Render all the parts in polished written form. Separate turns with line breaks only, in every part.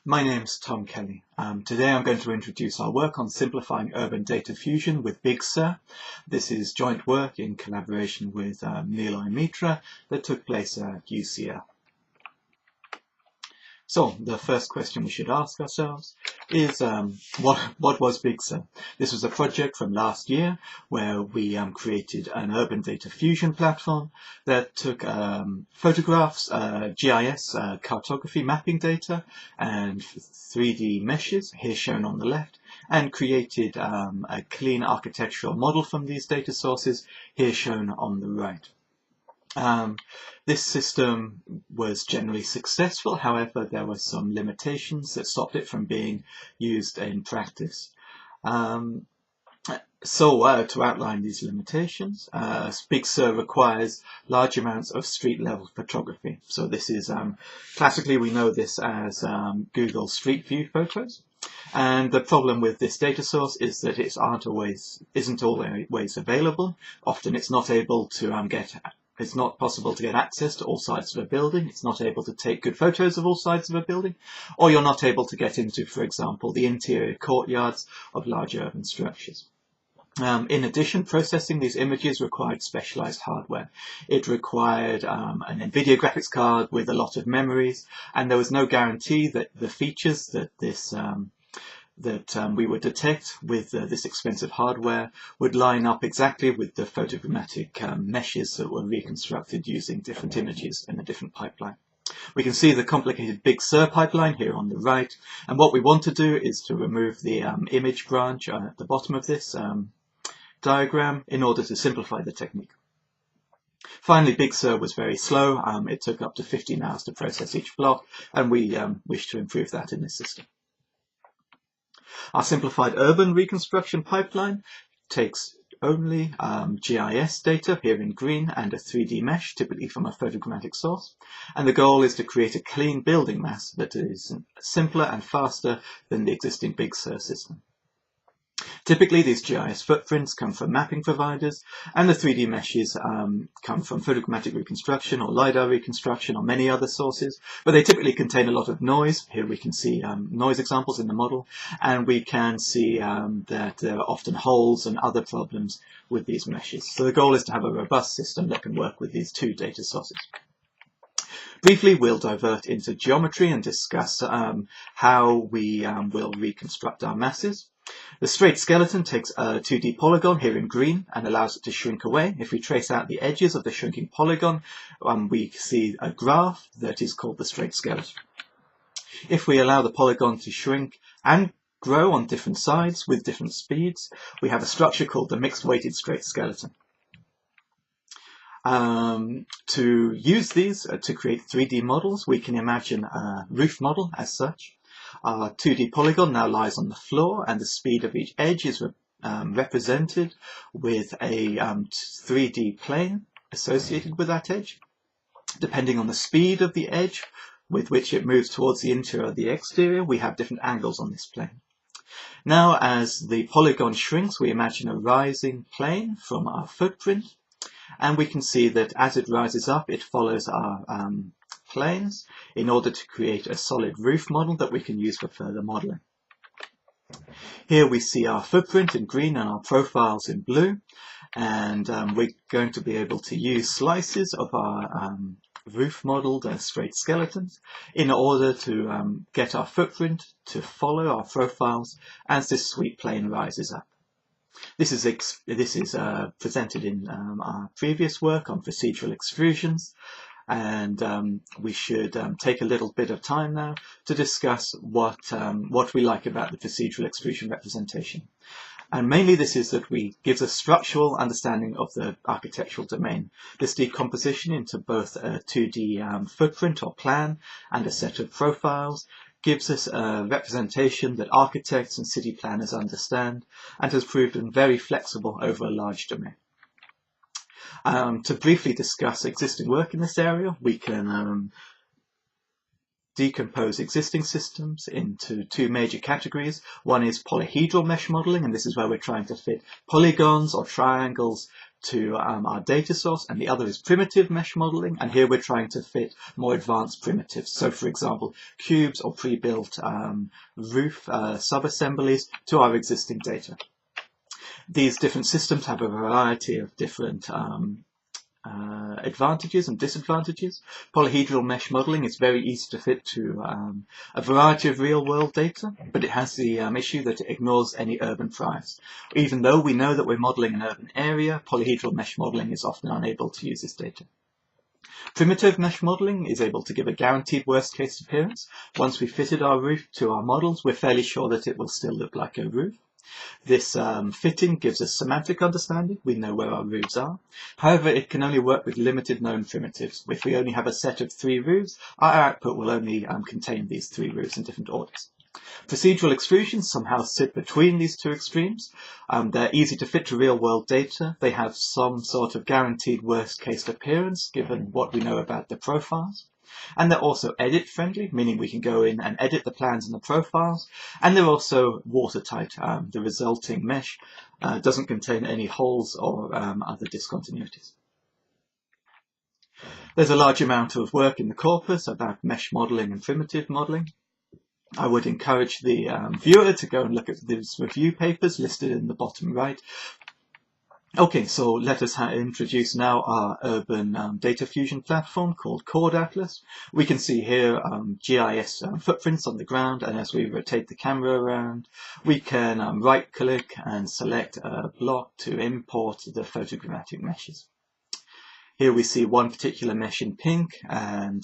My name's Tom Kelly. Today I'm going to introduce our work on simplifying urban data fusion with BigSUR. This is joint work in collaboration with Nilay Mitra that took place at UCL. So the first question we should ask ourselves is what was BigSUR? This was a project from last year where we created an urban data fusion platform that took photographs, GIS, cartography mapping data and 3D meshes, here shown on the left, and created a clean architectural model from these data sources, here shown on the right. This system was generally successful, however there were some limitations that stopped it from being used in practice. To outline these limitations, BigSUR requires large amounts of street level photography. So this is, classically we know this as Google Street View photos. And the problem with this data source is that it isn't always available. Often it's not able to it's not possible to get access to all sides of a building. It's not able to take good photos of all sides of a building, or you're not able to get into, for example, the interior courtyards of large urban structures. In addition, processing these images required specialized hardware. It required an NVIDIA graphics card with a lot of memories, and there was no guarantee that the features that we would detect with this expensive hardware would line up exactly with the photogrammetric meshes that were reconstructed using different images in a different pipeline. We can see the complicated BigSUR pipeline here on the right, and what we want to do is to remove the image branch at the bottom of this diagram in order to simplify the technique. Finally, BigSUR was very slow. It took up to 15 hours to process each block, and we wish to improve that in this system. Our simplified urban reconstruction pipeline takes only GIS data, here in green, and a 3D mesh, typically from a photogrammetric source. And the goal is to create a clean building mass that is simpler and faster than the existing BigSUR system. Typically, these GIS footprints come from mapping providers, and the 3D meshes come from photogrammetric reconstruction or LiDAR reconstruction or many other sources, but they typically contain a lot of noise. Here we can see noise examples in the model, and we can see that there are often holes and other problems with these meshes. So the goal is to have a robust system that can work with these two data sources. Briefly, we'll divert into geometry and discuss how we will reconstruct our masses. The straight skeleton takes a 2D polygon, here in green, and allows it to shrink away. If we trace out the edges of the shrinking polygon, we see a graph that is called the straight skeleton. If we allow the polygon to shrink and grow on different sides with different speeds, we have a structure called the mixed weighted straight skeleton. To use these to create 3D models, we can imagine a roof model as such. Our 2D polygon now lies on the floor, and the speed of each edge is represented with a 3D plane associated with that edge. Depending on the speed of the edge with which it moves towards the interior or the exterior, we have different angles on this plane. Now, as the polygon shrinks, we imagine a rising plane from our footprint, and we can see that as it rises up, it follows our planes in order to create a solid roof model that we can use for further modeling. Here we see our footprint in green and our profiles in blue, and we're going to be able to use slices of our roof modeled straight skeletons in order to get our footprint to follow our profiles as this sweep plane rises up. This is presented in our previous work on procedural extrusions, and we should take a little bit of time now to discuss what we like about the procedural extrusion representation. And mainly this is that gives a structural understanding of the architectural domain. This decomposition into both a 2D footprint or plan and a set of profiles gives us a representation that architects and city planners understand, and has proven very flexible over a large domain. To briefly discuss existing work in this area, we can decompose existing systems into two major categories. One is polyhedral mesh modeling, and this is where we're trying to fit polygons or triangles to our data source, and the other is primitive mesh modeling, and here we're trying to fit more advanced primitives. So for example, cubes or pre-built roof sub-assemblies to our existing data. These different systems have a variety of different advantages and disadvantages. Polyhedral mesh modeling is very easy to fit to a variety of real-world data, but it has the issue that it ignores any urban priors. Even though we know that we're modeling an urban area, polyhedral mesh modeling is often unable to use this data. Primitive mesh modeling is able to give a guaranteed worst-case appearance. Once we fitted our roof to our models, we're fairly sure that it will still look like a roof. This fitting gives us semantic understanding. We know where our roofs are. However, it can only work with limited known primitives. If we only have a set of 3 roofs, our output will only contain these 3 roofs in different orders. Procedural extrusions somehow sit between these 2 extremes. They're easy to fit to real-world data. They have some sort of guaranteed worst-case appearance given what we know about the profiles. And they're also edit-friendly, meaning we can go in and edit the plans and the profiles. And they're also watertight. The resulting mesh doesn't contain any holes or other discontinuities. There's a large amount of work in the corpus about mesh modeling and primitive modeling. I would encourage the viewer to go and look at these review papers listed in the bottom right. Okay, so let us introduce now our urban data fusion platform called Chord Atlas. We can see here GIS footprints on the ground, and as we rotate the camera around, we can right-click and select a block to import the photogrammetric meshes. Here we see one particular mesh in pink, and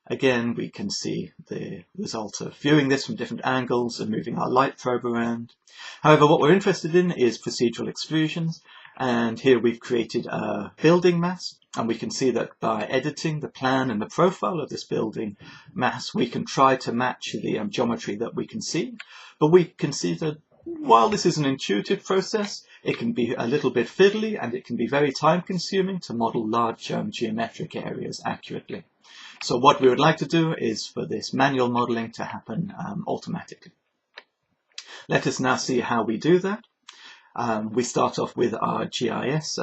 again we can see the result of viewing this from different angles and moving our light probe around. However, what we're interested in is procedural extrusions, and here we've created a building mass, and we can see that by editing the plan and the profile of this building mass, we can try to match the geometry that we can see. But we can see that while this is an intuitive process, it can be a little bit fiddly, and it can be very time consuming to model large geometric areas accurately. So what we would like to do is for this manual modeling to happen automatically. Let us now see how we do that. We start off with our GIS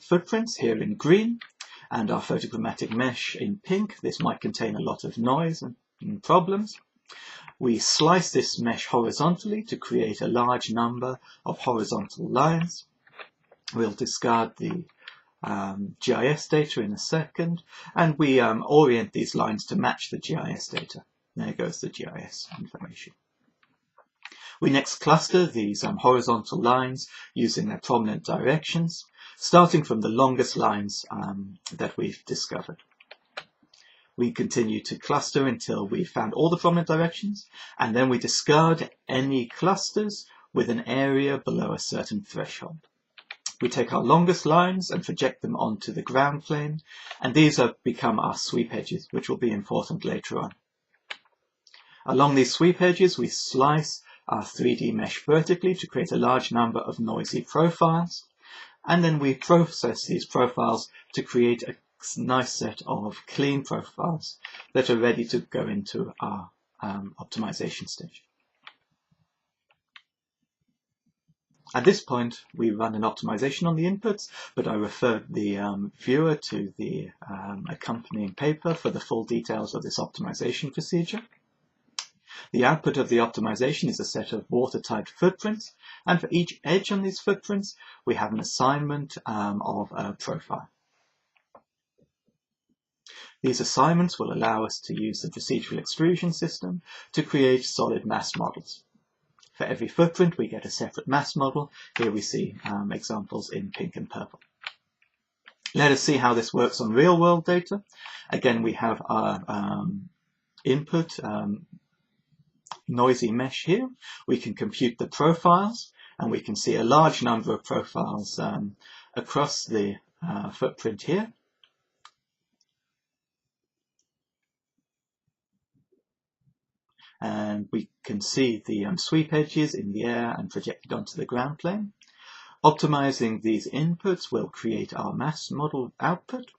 footprints here in green and our photogrammetric mesh in pink. This might contain a lot of noise and problems. We slice this mesh horizontally to create a large number of horizontal lines. We'll discard the GIS data in a second, and we orient these lines to match the GIS data. There goes the GIS information. We next cluster these horizontal lines using their prominent directions, starting from the longest lines that we've discovered. We continue to cluster until we've found all the prominent directions, and then we discard any clusters with an area below a certain threshold. We take our longest lines and project them onto the ground plane, and these become our sweep edges, which will be important later on. Along these sweep edges, we slice our 3D mesh vertically to create a large number of noisy profiles, and then we process these profiles to create a nice set of clean profiles that are ready to go into our optimization stage. At this point, we run an optimization on the inputs, but I refer the viewer to the accompanying paper for the full details of this optimization procedure. The output of the optimization is a set of watertight footprints, and for each edge on these footprints, we have an assignment of a profile. These assignments will allow us to use the procedural extrusion system to create solid mass models. For every footprint, we get a separate mass model. Here we see examples in pink and purple. Let us see how this works on real-world data. Again, we have our input noisy mesh here. We can compute the profiles, and we can see a large number of profiles across the footprint here. And we can see the sweep edges in the air and projected onto the ground plane. Optimizing these inputs will create our mass model output,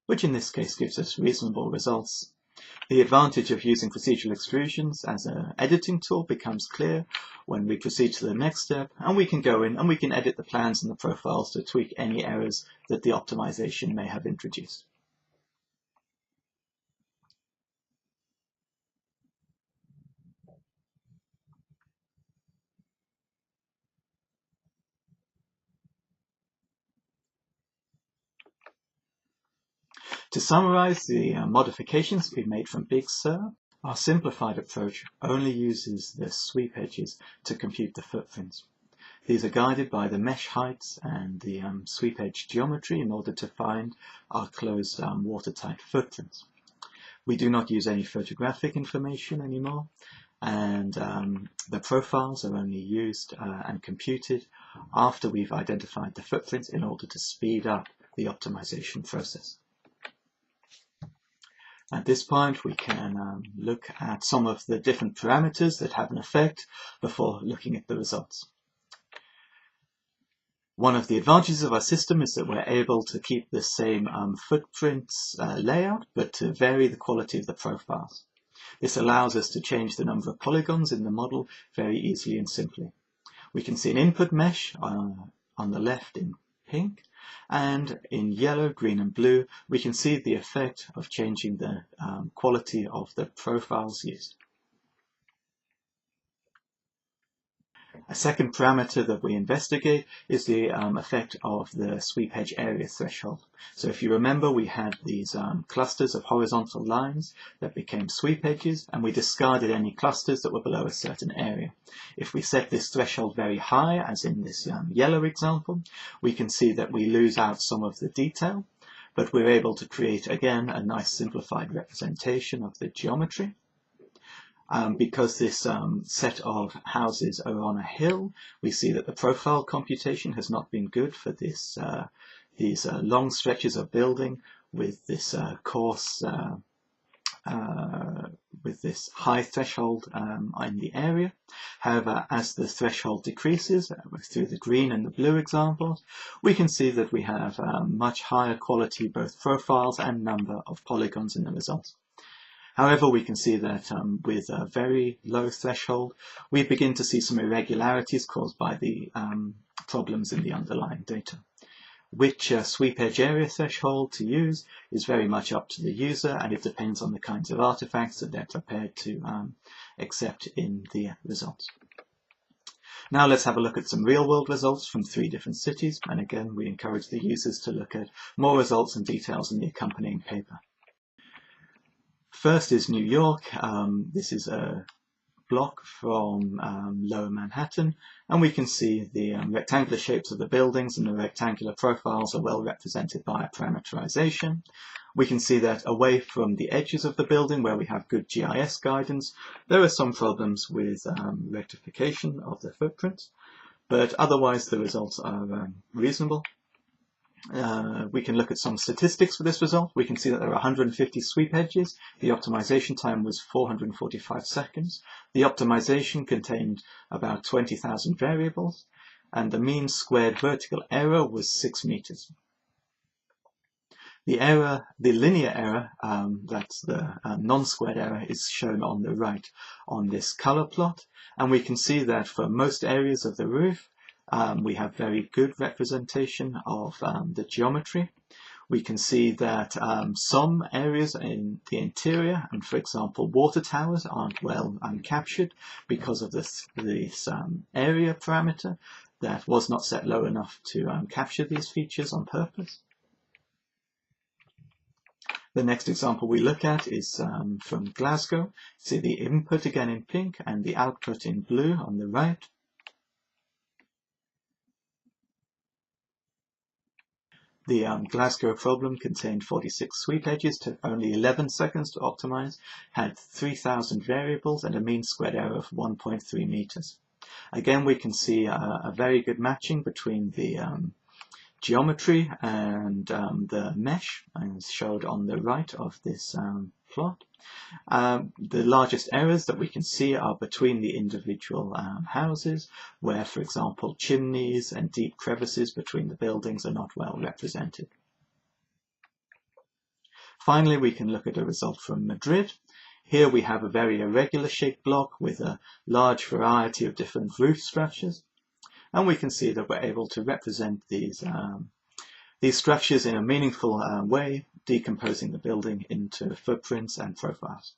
which in this case gives us reasonable results. The advantage of using procedural extrusions as an editing tool becomes clear when we proceed to the next step, and we can go in and we can edit the plans and the profiles to tweak any errors that the optimization may have introduced. To summarize, the modifications we made from BigSUR, our simplified approach only uses the sweep edges to compute the footprints. These are guided by the mesh heights and the sweep edge geometry in order to find our closed watertight footprints. We do not use any photographic information anymore, and the profiles are only used and computed after we've identified the footprints in order to speed up the optimization process. At this point, we can look at some of the different parameters that have an effect before looking at the results. One of the advantages of our system is that we're able to keep the same footprints layout, but to vary the quality of the profiles. This allows us to change the number of polygons in the model very easily and simply. We can see an input mesh on the left in pink, and in yellow, green and blue we can see the effect of changing the quality of the profiles used. A second parameter that we investigate is the effect of the sweep edge area threshold. So if you remember, we had these clusters of horizontal lines that became sweep edges, and we discarded any clusters that were below a certain area. If we set this threshold very high, as in this yellow example, we can see that we lose out some of the detail, but we're able to create again a nice simplified representation of the geometry. Because this set of houses are on a hill, we see that the profile computation has not been good for this, these long stretches of building with this coarse, with this high threshold in the area. However, as the threshold decreases through the green and the blue examples, we can see that we have much higher quality both profiles and number of polygons in the results. However, we can see that with a very low threshold, we begin to see some irregularities caused by the problems in the underlying data. Which sweep edge area threshold to use is very much up to the user, and it depends on the kinds of artifacts that they're prepared to accept in the results. Now let's have a look at some real-world results from 3 different cities, and again we encourage the users to look at more results and details in the accompanying paper. First is New York. This is a block from Lower Manhattan, and we can see the rectangular shapes of the buildings and the rectangular profiles are well represented by parameterization. We can see that away from the edges of the building, where we have good GIS guidance, there are some problems with rectification of the footprints, but otherwise the results are reasonable. We can look at some statistics for this result. We can see that there are 150 sweep edges. The optimization time was 445 seconds. The optimization contained about 20,000 variables, and the mean squared vertical error was 6 meters. The error, the linear error, that's the non-squared error, is shown on the right on this color plot, and we can see that for most areas of the roof, we have very good representation of the geometry. We can see that some areas in the interior, and for example water towers, aren't well captured because of this area parameter that was not set low enough to capture these features on purpose. The next example we look at is from Glasgow. See the input again in pink and the output in blue on the right. The Glasgow problem contained 46 sweep edges, took only 11 seconds to optimize, had 3,000 variables and a mean squared error of 1.3 meters. Again, we can see a very good matching between the geometry and the mesh, as showed on the right of this plot. The largest errors that we can see are between the individual houses, where, for example, chimneys and deep crevices between the buildings are not well represented. Finally, we can look at a result from Madrid. Here we have a very irregular shaped block with a large variety of different roof structures, and we can see that we're able to represent these structures in a meaningful way, decomposing the building into footprints and profiles.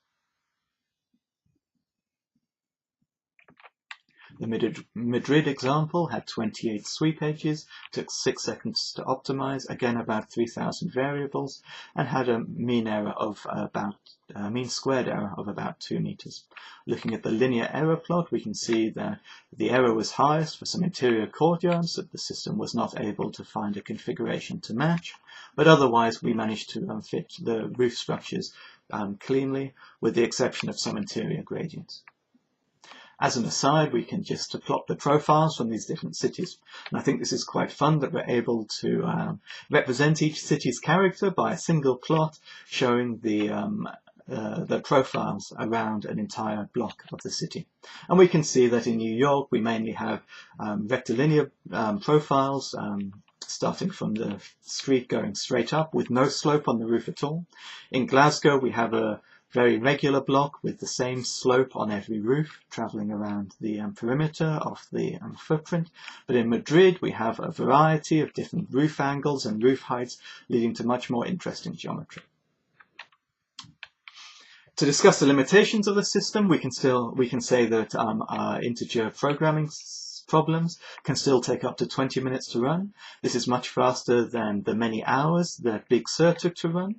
The Madrid example had 28 sweep edges, took 6 seconds to optimize, again about 3,000 variables, and had a mean squared error of about 2 meters. Looking at the linear error plot, we can see that the error was highest for some interior courtyards that the system was not able to find a configuration to match, but otherwise we managed to fit the roof structures cleanly, with the exception of some interior gradients. As an aside, we can just plot the profiles from these different cities. And I think this is quite fun that we're able to represent each city's character by a single plot showing the profiles around an entire block of the city. And we can see that in New York, we mainly have rectilinear profiles starting from the street going straight up with no slope on the roof at all. In Glasgow, we have a very regular block with the same slope on every roof, traveling around the perimeter of the footprint. But in Madrid, we have a variety of different roof angles and roof heights, leading to much more interesting geometry. To discuss the limitations of the system, we can say that our integer programming problems can still take up to 20 minutes to run. This is much faster than the many hours that BigSUR took to run.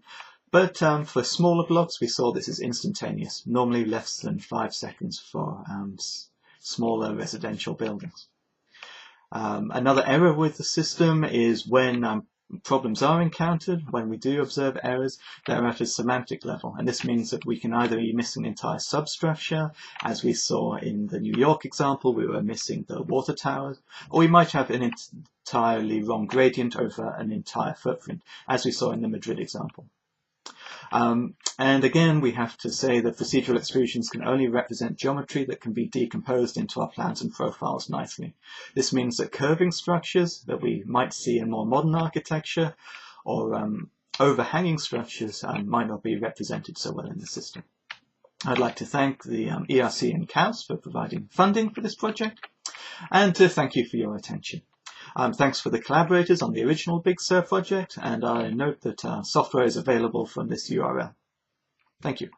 But for smaller blocks, we saw this is instantaneous, normally less than 5 seconds for smaller residential buildings. Another error with the system is when problems are encountered, when we do observe errors, they're at a semantic level. And this means that we can either be missing an entire substructure, as we saw in the New York example, we were missing the water towers, or we might have an entirely wrong gradient over an entire footprint, as we saw in the Madrid example. And again, we have to say that procedural extrusions can only represent geometry that can be decomposed into our plans and profiles nicely. This means that curving structures that we might see in more modern architecture or overhanging structures might not be represented so well in the system. I'd like to thank the ERC and CAUS for providing funding for this project, and to thank you for your attention. Thanks for the collaborators on the original BigSUR project, and I note that software is available from this URL. Thank you.